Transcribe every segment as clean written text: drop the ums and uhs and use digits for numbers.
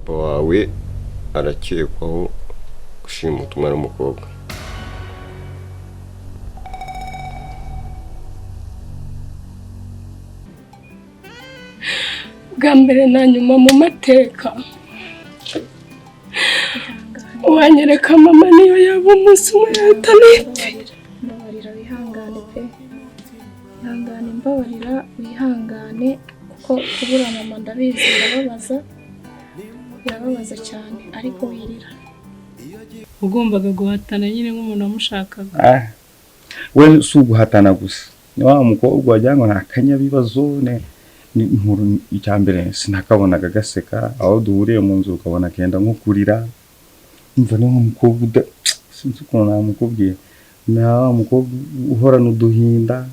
papa wawe arakekwaho gushimuta umwana w'umukobwa. Bwa mbere na nyuma mu mateka wanyereka mama niyo yaba umunsi umwe yatanipfe. Mbabarira wihangane pe, ihangane mbabarira wihangane, kuko kubura mama ndabizi birababaza cyane, ariko wirira. Ugombaga guhatana nyine nk'umuntu wamushakaga. We si uguhatana gusa, ni wa mukobwa wajyanwa nta kanyabibazo ni inkuru icyambere sinakabonaga gaseka, aho duhuriye mu nzu ukabona kenda nko kurira. Umva ni umukobwa sinzi ukuntu namukubwiye, na mukobwa uhorana uduhinda,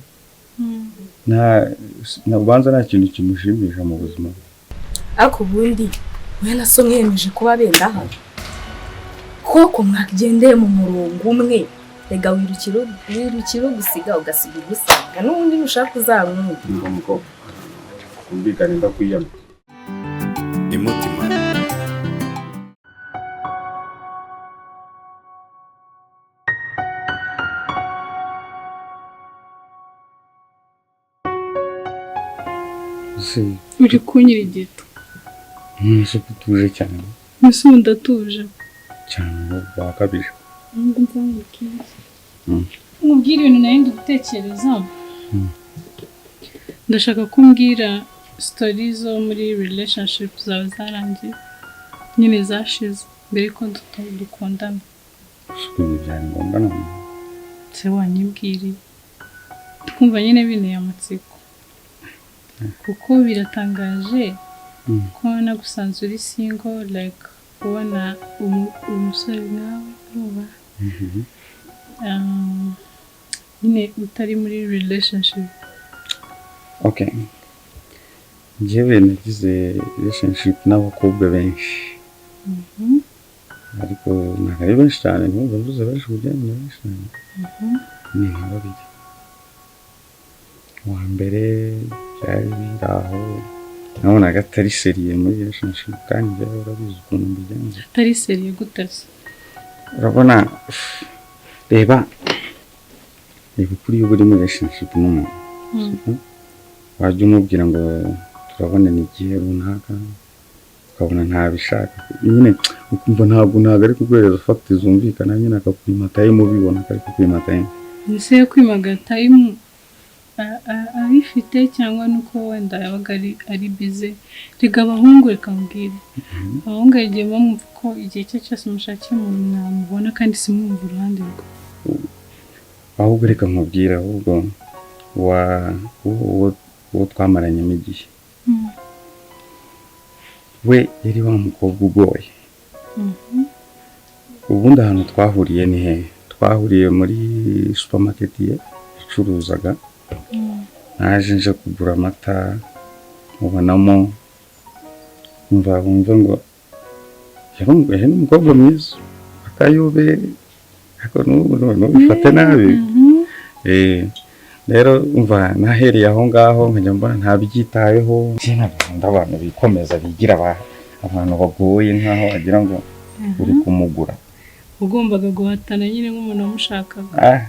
na ubanza nta kintu kimushimisha mu buzima. Ariko ubundi we naso mwemeje kuba bendaha koko mwagendeye mu murongo umwe, rega wirukiro gusiga ugasiga gusanga n'ubundi nushaka uzamwumva. Ngo mukobwa kumvikana ndakwiyama imutima. Uri kunyirigita. Nise kutuje cyane. Nise ndatuje cyane bakabije. Nkubwira ibintu nayo ndi gutekereza. Ndashaka kumbwira story zo muri relationship zawe zarangiye nyine zashize mbere ko dukundana. Sikuye byari ngombwa none. Se wanyibwiriye. Kumva nyine binteye amatsiko. Kuko biratangaje ko nagusanze uri single, like ubona umusore nawe ruba nyine utari muri relationship. Okay, njyewe nagize relationship n'abakobwa benshi, ariko ntabwo ari benshi cyane, nubwo mvuze benshi kujyanye na benshi cyane. Ni nka babiri. Uwa mbere byari biraho, nabonaga atari seriye muri relationship, kandi byari urabizi ukuntu mbigenza. Atari seriye gute se? Urabona, reba kuri ubu uri muri relationship n'umuntu, wajya umubwira ngo turabonana igihe runaka, ukabona ntabishaka nyine, ukumva ntabwo ari kuguhereza fact zumvikana, nyine akakwimataye mubibona ko ari kukwimataye. Ese yo kwimagataye abifite cyangwa nuko wenda yabaga ari busy. Rega abahungu reka mbwira, abahungu igihe bamwumva ko igihe cye cyose mushakiye umuntu mwamubona kandi simwumva uruhande rwe. Ahubwo reka nkubwira, ahubwo uwo twamaranyemo igihe we yari wa mukobwa ugoye. Ubundi ahantu twahuriye ni he? Twahuriye muri supermarket ye icuruzaga. Naje nje kugura amata, mubonamo umva ngo yari umukobwa mwiza akayobe, ariko n'ubifate nabi. Rero umva nahereye aho ngaho nkajya mbona ntabyitayeho, ndabona abantu bikomeza bigira abantu bagoye nkaho agira ngo uri kumugura. Ugombaga guhatana nyine nk'umuntu wamushakaga.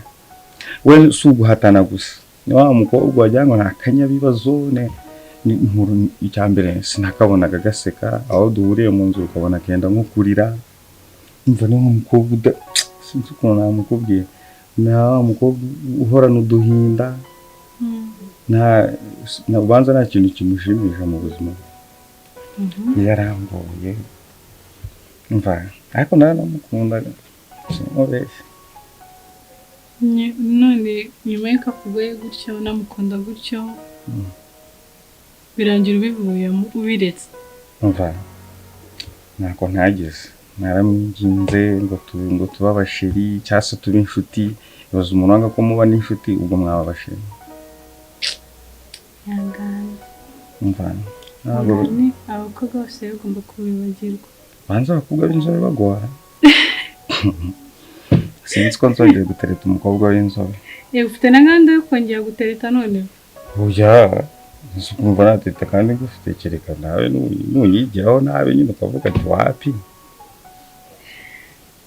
We si uguhatana gusa, ni wa mukobwa wajyanwa nta kanyabibazo, ni inkuru icyambere sinakabonaga gaseka, aho duhuriye mu nzu ukabona kenda nko kurira. Umva ni umukobwa sinzi ukuntu namukubwiye, na mukobwa uhorana uduhinda, na ubanza nta kintu kimushimisha mu buzima. Yarambuye, umva ariko naramukunda sinobeshye. None nyuma y'uko akugoye gutyo namukunda gutyo, birangira ubivuyemo ubiretse. Umva ntako ntagize, naramwinginze ngo tuba abasheri cyangwa se tube inshuti. Ibaza umuntu wanga ko muba n'inshuti, ubwo mwaba abasheri. Umva abakobwa bose bagomba kubibagirwa. Banza abakobwa b'inzobe bagora. Sinzi ko nzongera gutereta umukobwa w'inzobe. Ufite na gahunda yo kongera gutereta none? Oya, Nsukumva natete kandi gufite kereka nawe nunyigiraho nabe nyine ukavuga ati wapi.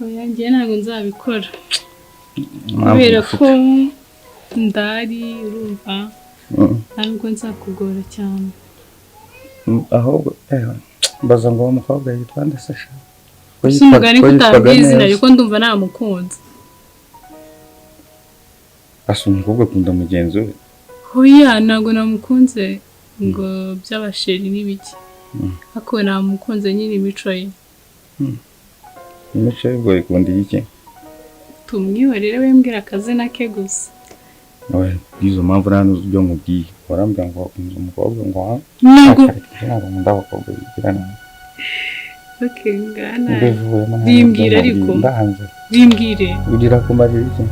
Oya njye ntabwo nzabikora. Kubera ko ndari urumva ntabwo nzakugora cyane. Ahubwo mbaza ngo umukobwa yitwa nde se sha? Gusa umugani kutabizi ariko ndumva namukunze. Asa umukobwa akunda mugenzi we. Hoya ntabwo namukunze ngo by'abasheri n'ibiki. Ako namukunze nyine imico ye. Imico ye ubwo ikunda iki? Tumwihorere wembwira akazina ke gusa. Nawe izo mpamvu nta n'ubyo nkubwiye. Warambwira ngo umukobwa ngo Ntabwo ndabakobwa bigirana. Okay ngana. Bimbwira ariko. Bimbwire. Ugira kumarira iki?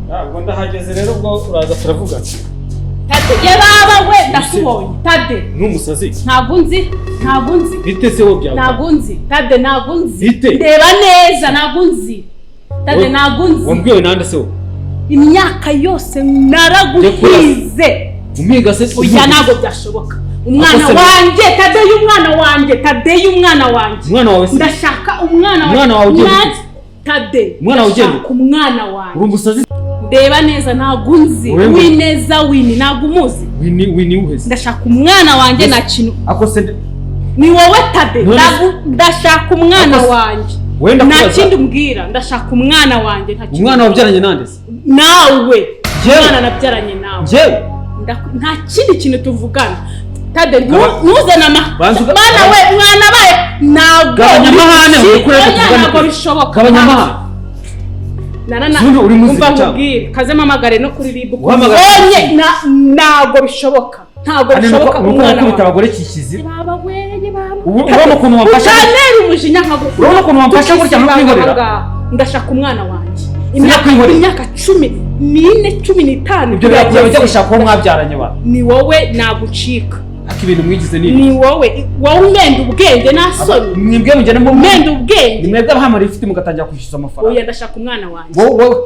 Ntabwo ndahageze rero ubwo uraza turavuga. Tade yababa we ndakubonye. Tade N'umusazi. ntabwo nzi. Bite se wo byawe? Ntabwo nzi. Tade ntabwo nzi. Bite? Ndeba neza ntabwo nzi. Tade ntabwo nzi. Wambwiwe nande se wo? Imyaka yose naraguhize. Umiga se Oya ntabwo byashoboka. Umwana wanjye Tade y'umwana wanjye. Tade y'umwana wanjye. Umwana wawe se? Ndashaka umwana wawe. Umwana wawe ugende. Tade. Umwana wawe ugende. Umwana wanjye. Uri umusazi? Ndeba neza ntabwo nzi. Wineza wini ntabwo umuzi. Wini uheze. Ndashaka umwana wanjye na kintu. Ako se Ni wowe Tade. Ndashaka umwana wanjye. Wenda nta kindi umbwira. Ndashaka umwana wanjye nta kindi. Umwana wabyaranye nande se? Nawe. Umwana nabyaranye nawe. Jewe. Nta kindi kintu tuvugana. Tade ntuzana bana we mwana baye ntabwo gabanyamahane ukureze kuvugana ntabwo bishoboka. Gabanyamahane. Uri muzima cyane. Kaze mamagare no kuri ribu. Bonye ntabwo bishoboka. Ntabwo bishoboka umwana wawe. Abagore kikizi. Baba weye baba. Urabona ukuntu wamfasha. Utanera umujinya nkagukura. Urabona ukuntu wamfasha gutya no kwihorera. Ndashaka umwana wanjye. Imyaka 14 15. Ibyo byagiye gushaka uwo mwabyaranye ba. Ni wowe nagucika. Akibintu mwigize ni. Ni wowe umenda ubwenge nasoni. Mwibwe mujyana mu umenda ubwenge. Mwebwe abahamara ifite mugatangira kwishyuza amafaranga. Oya ndashaka umwana wanjye.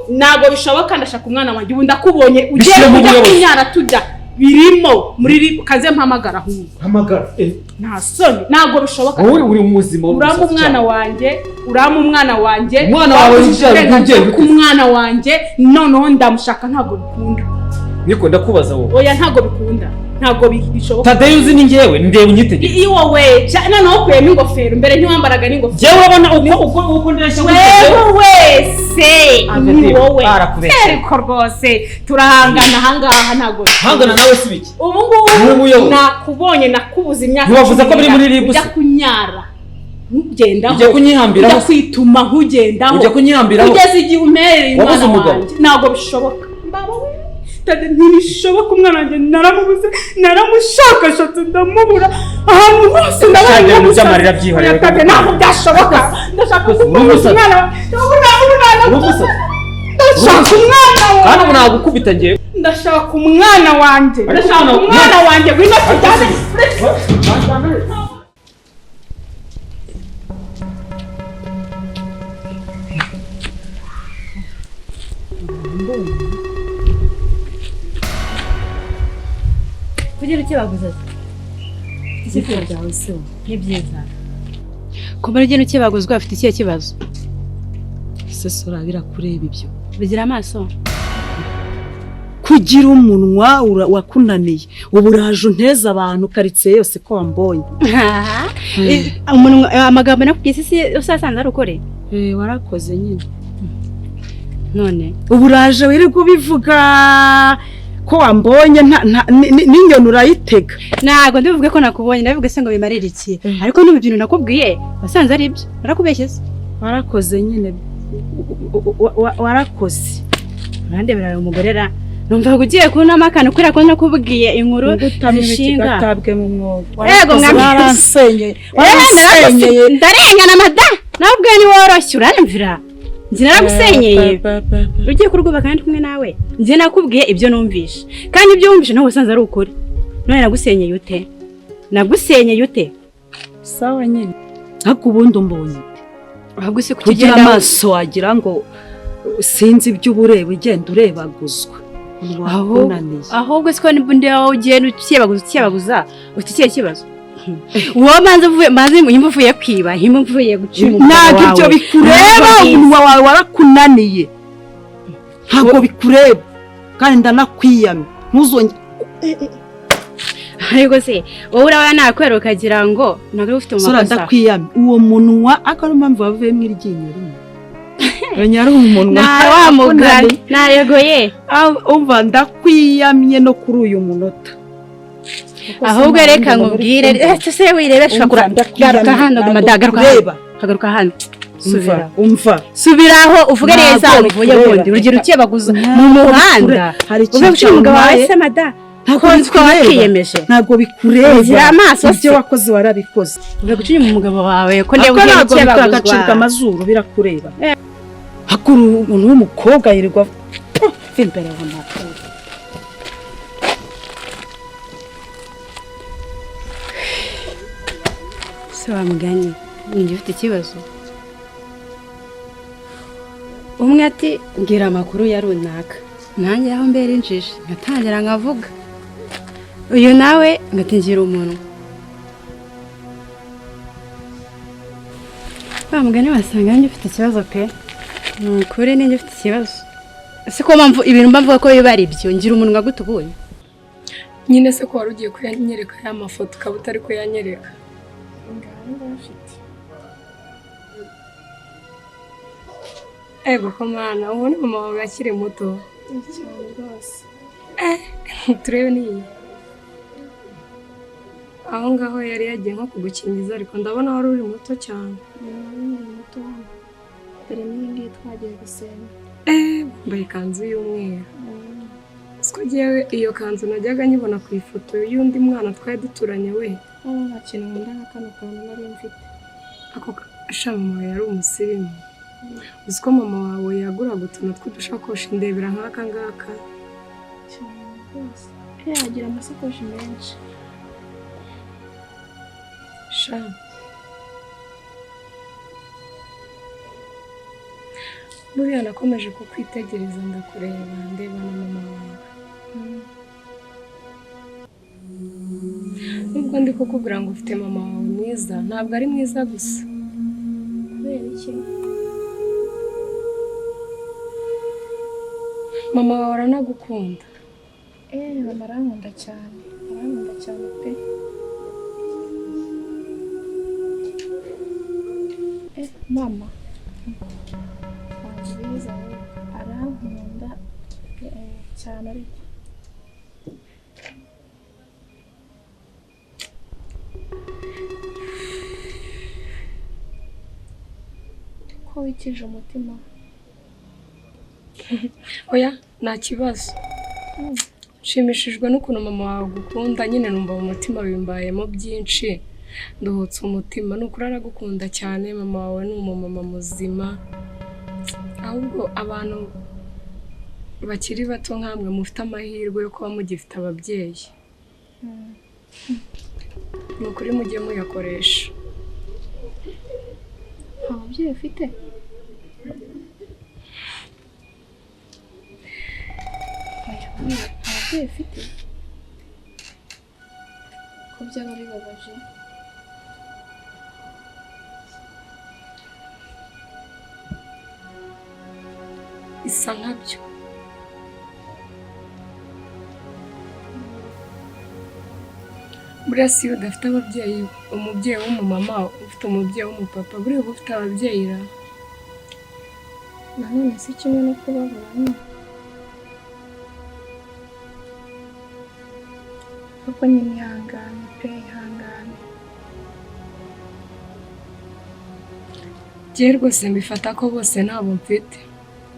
Ntabwo bishoboka ndashaka umwana wanjye. Ubu ndakubonye ugiye kujya kunyara tujya. Birimo muri kaze mpamagara hu. Hamagara. Nta soni. Ntabwo bishoboka. Wowe uri umuzima uramba umwana wanjye. Umwana wawe yijya ku mwana wanjye noneho ndamushaka ntabwo bikunda. Niko ndakubaza wowe. Oya ntabwo bikunda. Ntabwo bishoboka. Thadeo uzi ni ngewe ndeba unyitegeka. Iyo we cyane no kwema ingofero mbere ntiwambaraga n'ingofero. Jewe urabona uko ndashya wese. Ni wowe. Ariko rwose turahangana hangaha ntabwo. Hangana nawe sibiki. Ubu ngubu nakubonye nakubuza imyaka. Ntiwavuze ko biri muri ribu. Ujya kunyara. Ugendaho. Ujya kunyihambiraho. Ujya kwituma nkugendaho. Ujya kunyihambiraho. Ugeze igihe umereye umwana wanjye. Ntabwo bishoboka. Tade ntibishoboka umwana wanjye naramubuze naramushakashatse ndamubura ahantu hose ndabaye n'amarira byihorera. Tade ntabwo byashoboka. Ndashaka kumubura umwana. Ndashaka umwana wanjye. Kandi ubu nagukubita ngewe. Ndashaka umwana wanjye. Ndashaka umwana wanjye wino tujyane. Kugira icyo baguze icyo byawe se ni byiza kuba urugendo icyo baguzwe afite ikihe kibazo sesora birakureba ibyo bigira amaso kugira umunwa wakunaniye ubu uraje unteza abantu karitsiye yose ko wambonye amagambo nakubwiye isi usasanze ari ukore warakoze nyine none ubu uraje wirirwa ubivuga ko wambonye n'inyoni urayitega ntabwo ndivuge ko nakubonye ndabivuge se ngo bimarire iki ariko n'ubu bintu nakubwiye wasanze ari ibyo narakubeshye se warakoze nyine warakoze urandebera umugorera numva ugiye kunama akantu kubera ko nakubwiye inkuru zishinga gatabwe mu mwobo yego mwarasenye ndarengana mada nabwo ni woroshye uranyumvira njye naragusenyeye ugiye kurwuba kandi kumwe nawe njye nakubwiye ibyo numvishe kandi ibyo wumvishe nawe usanze ari ukuri none nagusenyeye ute sawa nyine ariko ubundi umbonye ahubwo se kugira amaso wagira ngo sinzi ibyo ubureba ugenda urebaguzwa ahubwo siko ndi aho ugiye ukiyabaguza ukikiye kibazo uwo manze nyimba uvuye kwiba nyimba uvuye gucima ntabwo ibyo bikureba umunwa wawe warakunaniye ntabwo bikureba kandi ndanakwiyamye ntuzongere ariko se wowe urabona nakwera ukagira ngo ntabwo ufite umakosa ndakwiyamye uwo munwa akari mpamvu wavuye mu iryinyo rimwe Nyari umunwa wa mugani naregoye umva ndakwiyamye no kuri uyu munota ahubwo reka nkubwire se wirebesha garuka hano garuka hano subiraho uvuge neza uvuye bundi urugero ukiyabaguza mu muhanda uvuye guca umugabo wawe se mada ntabwo bikureba ibyo wakoze warabikoze uvuye guca umugabo wawe ko ndeba ugiye ukiyabaguzwa amazuru birakureba hakuru umuntu w'umukobwa yirirwa imbere y'amakuru se wamuganye ninjye ufite ikibazo umwe ati ngira amakuru ya runaka nanjye aho mbere injije ngatangira nkavuga uyu nawe ngatingira umunwa bamugane wasanga ninjye ufite ikibazo pe nukuri ninjye ufite ikibazo ese ko mpamvu ibintu mbavuga ko biba ari byo ngira umunwa gute ubonye nyine se ko wari ugiye kuyanyereka ya mafoto ukaba utari kuyanyereka ego ko mwana ubu ni mama wawe akiri muto cyane rwose turebe niyi aho ngaho yari yagiye nko kugukingiza ariko ndabona wari uri muto cyane muto dore n'iyi twagiye gusenga wambaye ikanzu y'umweru siko ngewe iyo kanzu najyaga nyibona ku ifoto y'undi mwana twari duturanye we nta kintu nkunda nka kano kantu nari mfite ako mama yari umusirimu uzi ko mama wawe yaguraga utuntu tw'udushakoshi ndebera nk'aka ngaka cyane rwose yagira amasakoshi menshi buriya nakomeje kukwitegereza ndakureba ndeba na mama wawe nubwo ndi kukubwira ngo ufite mama wawe mwiza ntabwo ari mwiza gusa kubera iki mama wawe aranagukunda mama arankunda cyane pe mama nziza arankunda cyane ariko ko wikije umutima oya nta kibazo nshimishijwe n'ukuntu mama wawe agukunda nyine numva mu mutima bimbayemo byinshi nduhutse umutima n'ukuri aragukunda cyane mama wawe ni umumama muzima ahubwo abantu bakiri bato nkamwe mufite amahirwe yo kuba mugifite ababyeyi ni ukuri mujye muyakoresha nta babyeyi ufite ababyeyi ufite ko byaba bibabaje isa nkabyo buriya si udafite ababyeyi umubyeyi w'umumama ufite umubyeyi w'umupapa buriya uba ufite ababyeyi ra nanone si kimwe no kubabura kuko nyine ihangane pe ihangane njye rwose mbifata ko bose ntabo mfite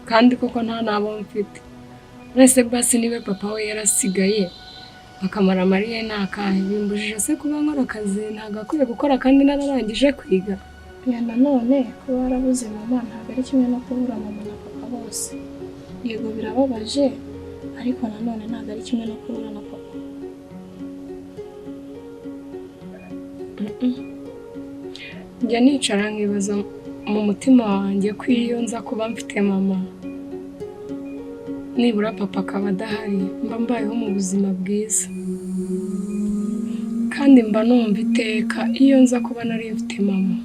kandi koko nta nabo mfite mwese basi niwe papa we yarasigaye akamara mariye nakahe bimbujije se kuba nkora akazi ntabwo akwiye gukora kandi nararangije kwiga ya nanone kuba warabuze mama ntabwo ari kimwe no kubura mama na papa bose yego birababaje ariko nanone ntabwo ari kimwe no kubura na papa njya nicara nkibaza mu mutima wanjye ko iyo nza kuba mfite mama nibura papa akaba adahari mba mbayeho mu buzima bwiza, kandi mba numva iteka iyo nza kuba nari mfite mama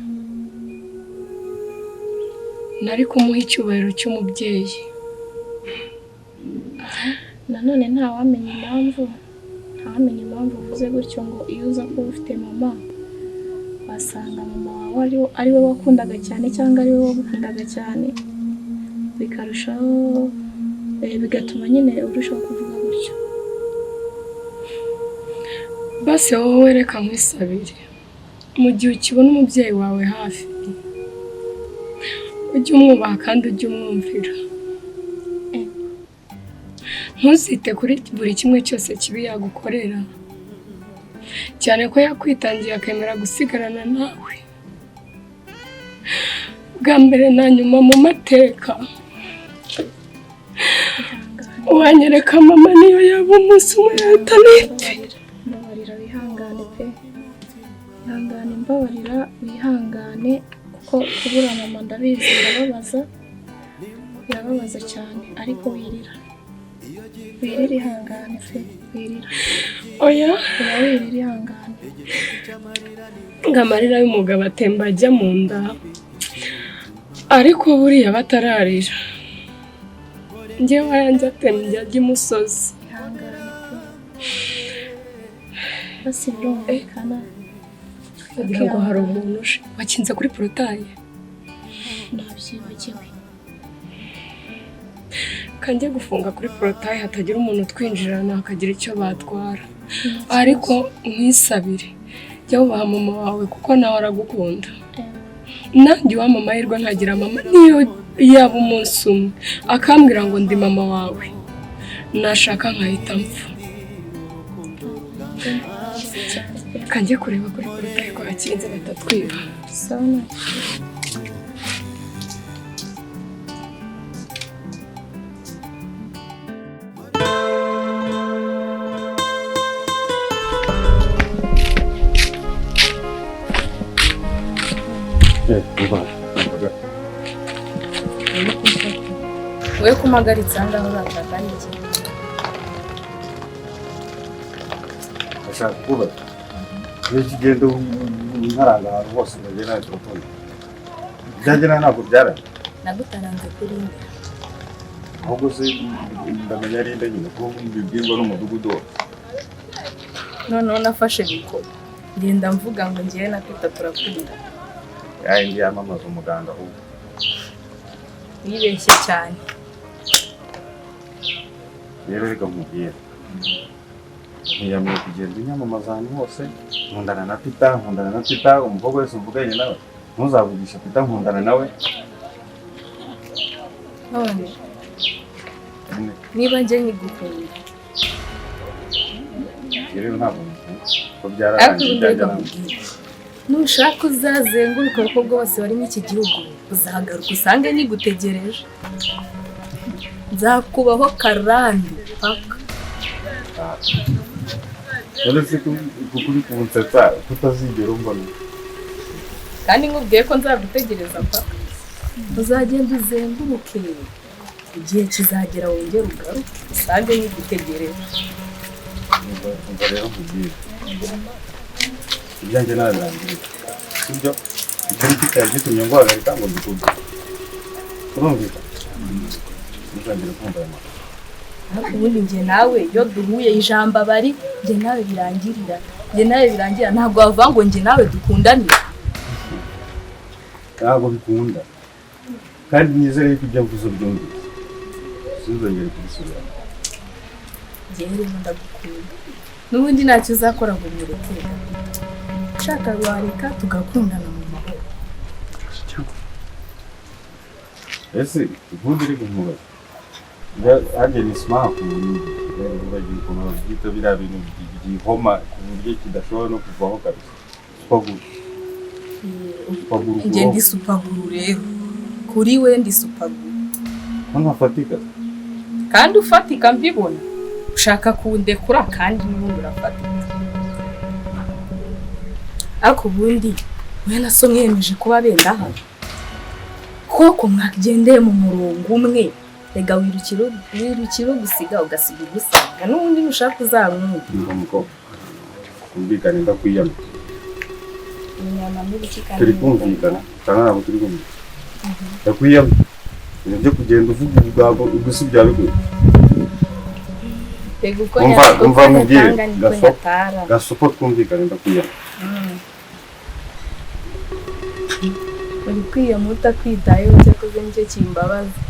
nari kumuha icyubahiro cy'umubyeyi. nanone ntawamenya impamvu uvuze gutyo ngo iyo uza kuba ufite mama wasanga mama wawe ari we wakundaga cyane cyangwa ari we wagukundaga cyane, bikarushaho bigatuma nyine urushaho kuvuga gutyo. Basi wowe reka nkwisabire, mu gihe ukibona umubyeyi wawe hafi ujye umwubaha kandi ujye umwumvira, ntuzite kuri buri kimwe cyose kibi yagukorera, cyane ko yakwitangiye akemera gusigarana nawe bwa mbere na nyuma mu mateka. Wanyereka mama niyo yaba umunsi umwe yahita nite. Mbabarira wihangane pe, mbabarira wihangane, kuko kubura mama ndabizi birababaza cyane, ariko wirira ihangane pe, wirira. Oya wirira ihangane. Amarira y'umugabo atemba ajya mu nda, ariko buriya batararira njyewe ayanjye atembye ajya imusozi. Basi birumvikana. Kugira ngo hari umuntu wakinze kuri porotaye. Nabyibagiwe. Kanjye gufunga kuri porotaye hatagira umuntu twinjirana akagira icyo batwara, ariko nkwisabire jya wubaha mama wawe kuko nawe aragukunda. Nanjye wa mama yirwa nkagira mama niyo yaba umunsi umwe akambwira ngo ndi mama wawe nashaka nkahita mpfa. Kanjye kureba kuri porotaye ko hakinze batatwiba. Sawa. Wowe kumagaritsa ngaho urashaka iki? Ashaka kuba n'ikigendo nkaranga ahantu hose bagera telefone byagera ntabwo byara Nagutaranze kuri nde? ahubwo se ndamenya ari nde nyine ko mbibwirwa n'umudugudu wose. Noneho nafashe bikora ngenda mvuga ngo ngiye na Peter turakunda. Yindi yamamaza umuganga ahubwo Wibeshye cyane. rero reka mubwira ntiyamenye kugenda inyamamaza ahantu hose, nkundana na Peter umukobwa wese mvuganye nawe ntuzavugisha Peter nkundana nawe. None niba njye nkigukunda rero ntabwo ko byararangiye. Nushaka uzazenguruka abakobwa bose bari muri iki gihugu uzagaruka usange nigutegereje. Nzakubaho karande paka. Uretse kuri kunsetsa tutazigera umbona. Kandi nkubwiye ko nzagutegereza paka. Uzagenda uzenguruke igihe kizagera wongera ugaruke usange nigutegereje. Umva rero nkubwire ibyanjye nabirangiye sibyo ikindi kitaye gitumye ngo hagarika ngo ndikuze urumvika uzagera kumva aya makuru. Ubundi njye nawe iyo duhuye ijambo bari njye nawe birangira ntabwo wavuga ngo njye nawe dukundanira. Ntabwo bikunda kandi nizere ko ibyo mvuze byumvise sinzongere kubisubiramo. Njye rero ndagukunda n'ubundi ntacyo uzakora ngo mureke. Ushaka wareka tugakundana mu mahoro. Ese ubundi uri kumubaza hagera ismaha ku muntu bagiye ukuntu babyita biriya bintu byihoma ku buryo kidashobora no kuvaho kabisa. Njye ndi supaguru rero kuri we ndi supaguru. Hano hafatika kandi ufatika mbibona ushaka kundekura kandi n'ubundi urafatika. Ariko ubundi we na so mwiyemeje kuba benda hano koko mwagendeye mu murongo umwe rega wirukira ugusiga ugasiga ugusanga n'ubundi nushaka uzamwumva umukobwa kumvikana ndakwiyama inyama n'ibikika turi kumvikana kandi ntabwo turi kumvikana ndakwiyama ibyo kugenda uvuga ubwabo ugusi bya biguye rega uko nyatanga niko nyatara gasopo twumvikana ndakwiyama uri kwiyama utakwitayeho cyakoze nicyo kimbabaza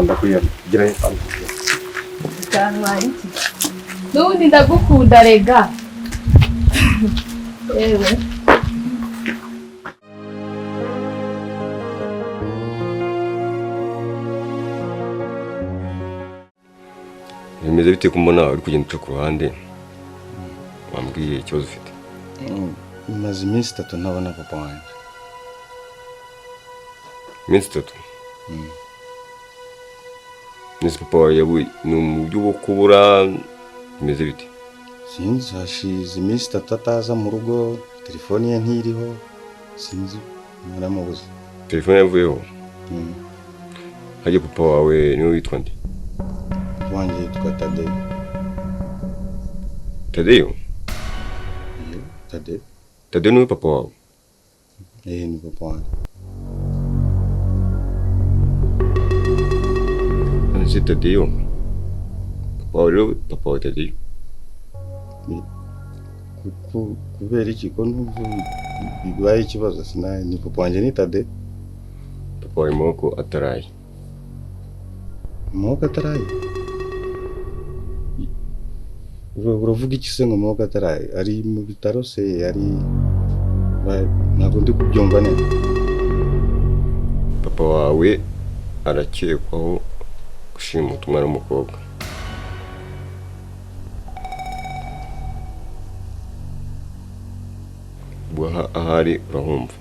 ndakwiyama gira cyantwara iki n'ubundi ndagukunda rega yewe bimeze bite ko mbona uri kugenda uca ku ruhande wambwiye ikibazo ufite maze iminsi 3 ntabona papa wanjye iminsi 3 nisi papa yabuye ni umujyi wo kubura bimeze bite sinzi hashize iminsi 3 ataza mu rugo telefone ye ntiriho sinzi naramubuze telefone yavuyeho hajye papa wawe niwe witwa nde wanjye yitwa Thadeo Thadeo niwe papa wawe ni papa wanjye nzi Thadeo papa wawe rero papa wa Thadeo kubera iki ko n'ubu bibaye ikibazo sinaye ni papa wanjye ni Thadeo papa wawe moko ataraye uravuga iki se ngo moko ataraye ari mu bitaro se ari ntabwo ndi kubyumva neza papa wawe arakekwaho gushimuta umwana w'umukobwa ubwo ahari urahumva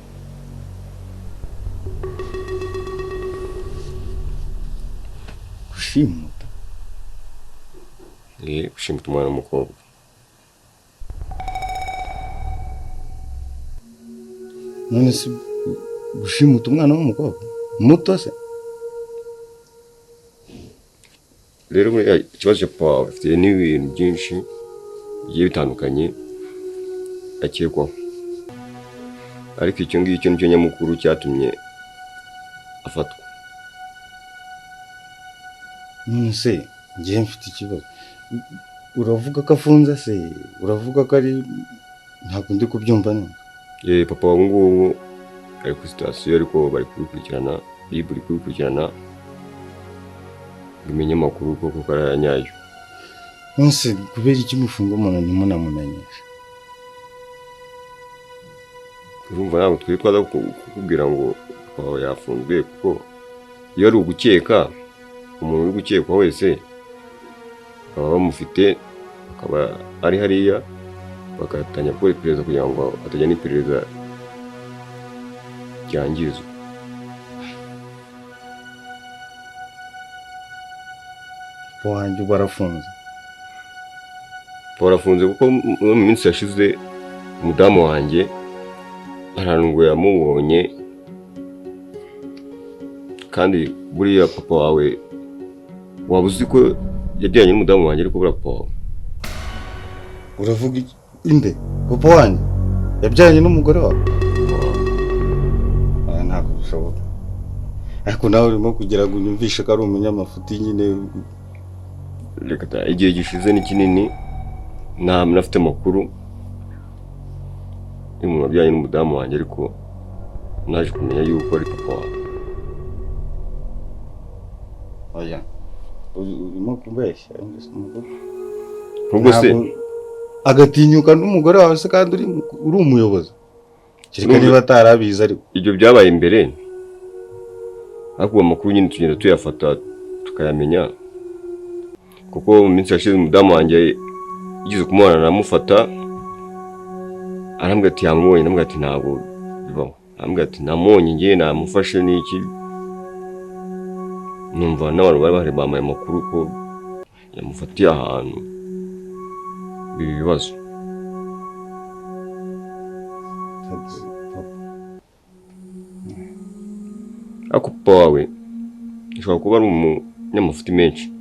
gushimuta gushimuta umwana w'umukobwa none se gushimuta umwana w'umukobwa muto se rero ikibazo cya papa wawe afite n'ibintu byinshi bigiye bitandukanye akekwaho ariko icyo ngicyo nicyo nyamukuru cyatumye afatwa none se ngiye mfite ikibazo uravuga ko afunze se uravuga ko ari ntabwo ndi kubyumva neza papa wawe ngubu ari kuri sitasiyo ariko bari kubikurikirana buri kubikurikirana bimenye amakuru koko ko ari ayanyayo nonse kubera iki mufunga umuntu ntimunamumenyeshe urumva ntabwo twitwaza kukubwira ngo papa wawe yafunzwe kuko iyo ari ugukeka umuntu uri gukekwa wese baba bamufite akaba ari hariya bagatangira gukora iperereza kugira ngo atajya n'iperereza ryangizwa wanjye barafunze barafunze kuko mu minsi yashize umudamu wanjye ahantu yamubonye kandi buriya papa wawe waba uzi ko yajyanye n'umudamu wanjye ariko buriya papa wawe uravuga iki inde papa wanjye yabyaranye n'umugore wawe ntabwo bishoboka ariko nawe urimo kugira ngo unyumvishe ko ari umunyamafuti nyine reka igihe gishize ni kinini ntabwo nafite amakuru y'umuntu wajyanye n'umudamu wanjye ariko naje kumenya yuko ari papa wawe oya urimo kubeshya ubwo se agatinyuka n'umugore wawe se kandi uri umuyobozi kereka niba atarabizi ariko ibyo byabaye imbere ariko amakuru nyine tugenda tuyafata tukayamenya kuko mu minsi yashize umudamu wanjye yigize kumubona aramufata arambwira ati yamubonye ndamubwira ati ntabwo bibaho arambwira ati namubonye njye namufashe n'iki numva n'abantu bari bahari bamaye amakuru ko yamufatiye ahantu ibi bibazo ariko papa wawe ashobora kuba ari umunyamafuti menshi.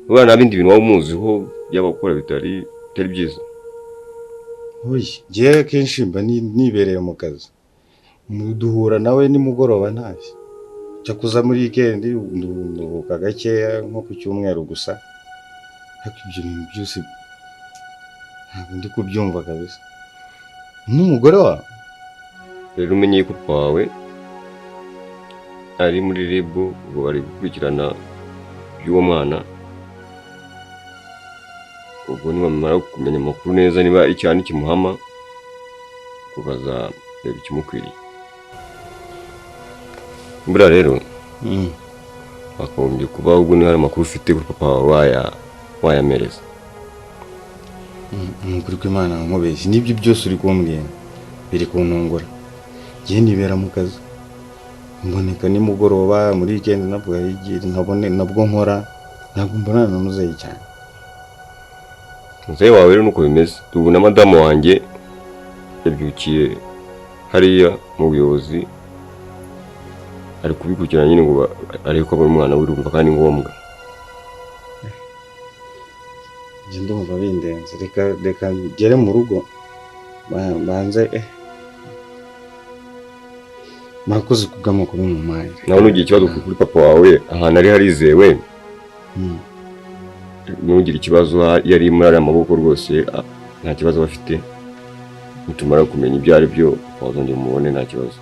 Ubana nabindi bintu wamuziho y'abakora bitari byiza. Oyi, je kenshi mba nibereye mu kazi. Duhura nawe nimugoroba ntazi. Cyakuza muri weekend nduhuka gakeya nko ku cyumweru gusa. Ariko ibyo bintu byose ntabwo ndi kubyumva kabisa. N'umugore wa Rero umenye ko papa wawe ari muri REB ngo bari gukurikirana by'uwo mwana. Ubwo nibamara kumenya amakuru neza niba icyana kimuhama kubaza reba ikimukwiriye. Mbura rero bakombye kuba ubwo ni hari amakuru ufite kuri papa wayamereza. Kuri kw'Imana nkubeshye nibyo byose uri kumbwira biri kuntungura. Je nibera mu kazi. Mboneka nimugoroba muri weekend nabwo nabwo nkora ntabwo mbona nanuzaye cyane. Muzehe wawe rero nuko bimeze. Ubu na madamu wanjye yabyukiye hariya mu buyobozi ari kubikurikirana nyine ngo ariko abona umwana w'urumva kandi ngombwa. Je ndumva bindenze reka gere mu rugo banze Makoze kubw'amakuru mu mayi. Nawe nugiye ikibazo kuri papa wawe ahantu ari harizewe. Nugira ikibazo yari muri ari amaboko rwose nta kibazo bafite. Nitumara kumenya ibyo ari byo wazongera umubone nta kibazo.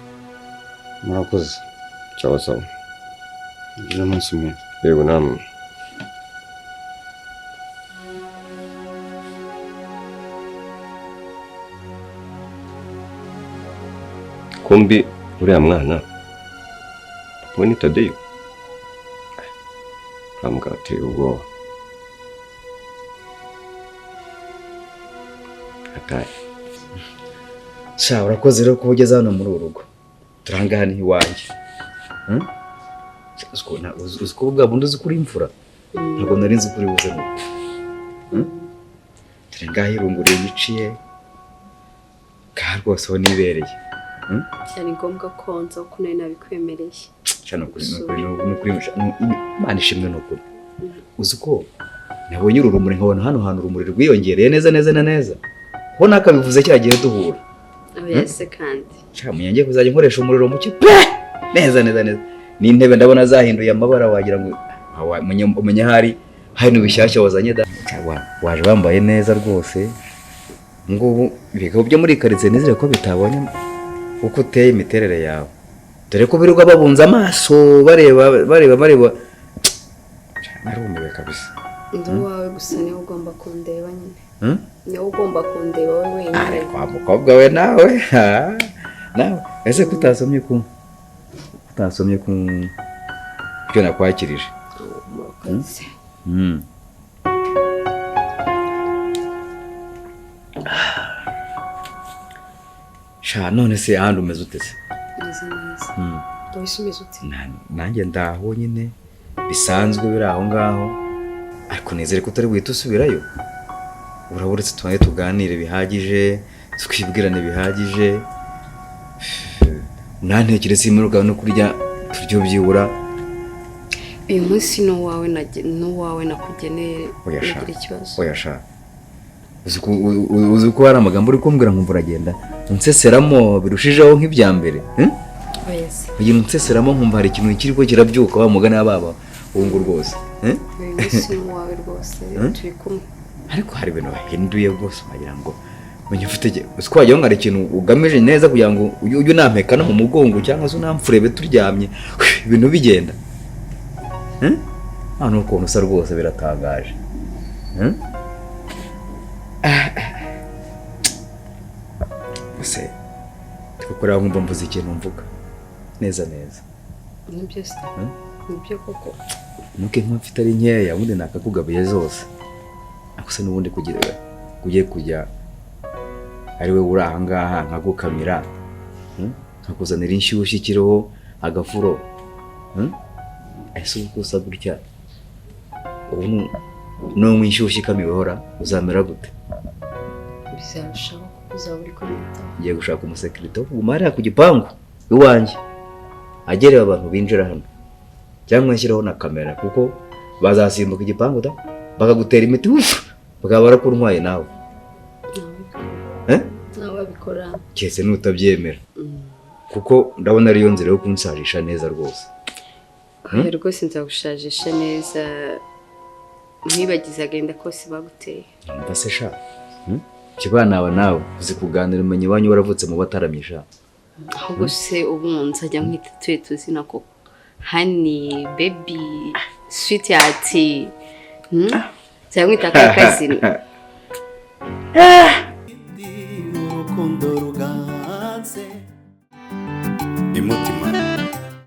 Murakoze. Ciao sawa. Ngira umunsi mwiza. Yego namwe. Kumbi uriya mwana we ni Thadeo. Amgateye ubwoba. Sha urakoze rero kuba ugeze hano muri urugo. Turanga hano iwanjye. Uzi ko bwa bundi uzi kuri imfura. Ntabwo nari nzi kuri buze ngo. Turanga hirunguriye biciye. Ka rwose ho nibereye. Cyane ngombwa ko nza ko nari nabikwemereye. Cyane kuri Imana ishimwe n'ukuri. Uzi ko nabonye urumuri nkabona hano hantu urumuri rwiyongereye neza. Ho nakabivuze cyagiye duhura. Yose kandi. Cha munyenga kuzajya nkoresha umuriro muke. Neza. Ni intebe ndabona zahinduye amabara wagira ngo umenye hari n'ubishyashya wazanye da. Waje bambaye neza rwose. Ngubu ibigo byo muri karitsiye nizere ko bitabonye uko uteye imiterere yawe. Dore ko biruga babunza amaso bareba. Narumiwe kabisa. Ndo wawe gusa niwe ugomba kundeba nyine. Niwe ugomba kundeba wowe wenyine. Ariko umukobwa we nawe. Nawe ese kutasomye ku byo nakwakirije. Murakoze. Sha none se ahandi umeze utese? Neza. Wishimize ute? Nanjye ndaho nyine bisanzwe biri aho ngaho. Ariko nizere ko utari buhita usubirayo. Uraburetse tubaye tuganire bihagije, twibwirane bihagije. Nantekereza imiruga no kurya turyo byibura. Uyu munsi no wawe nakugeneye ugira ikibazo. Oya sha. Uzi ko hari amagambo uri kumbwira nkumva uragenda unseseramo birushijeho nk'ibya mbere. Yes. Uyu unseseramo nkumva hari ikintu kiriko kirabyuka wa mugana baba ubungu rwose. Uyu munsi wawe rwose turi kumwe. Ariko hari ibintu bahinduye rwose wagira ngo menye ufite uko wajya ngara ikintu ugamije neza kugira ngo ujye nampeka no mu mugongo cyangwa se unamfurebe turyamye ibintu bigenda. Hano ukuntu usa rwose biratangaje. Ese tukora nkumva mvuze ikintu mvuga neza. Nibyo se. Nibyo koko. Nuke mfite ari nkeya ubundi nakakugabiye zose. Akuse nubundi kugiye kujya ari we uri aha ngaha nkagukamira. Nkakuzanira inshyushyu ikiriho agafuro. Ese uko usa gutya ubu no mwishyushyu kamibihora uzamera gute? Bizarushaho uzaba uri kubita. Ngiye gushaka umusekirite wo kuguma hariya ku gipangu iwanjye. agerera abantu binjira hano cyangwa nshyiraho na kamera kuko bazasimbuka igipangu da bakagutera imiti bakaba barakuntwaye nawe nawe bikora cyese nutabyemera kuko ndabona ariyo nzira yo kunsajisha neza rwose rwose nzagushajisha neza ntibagize agenda kose baguteye mbase sha kibana aba nawe uzi kuganira umenye wanyu waravutse mu bataramyisha ahubwo se ubu nzajya nkwita tuzina ko honey baby sweetheart nzajya nkwita akazina urukundo ruganze imutima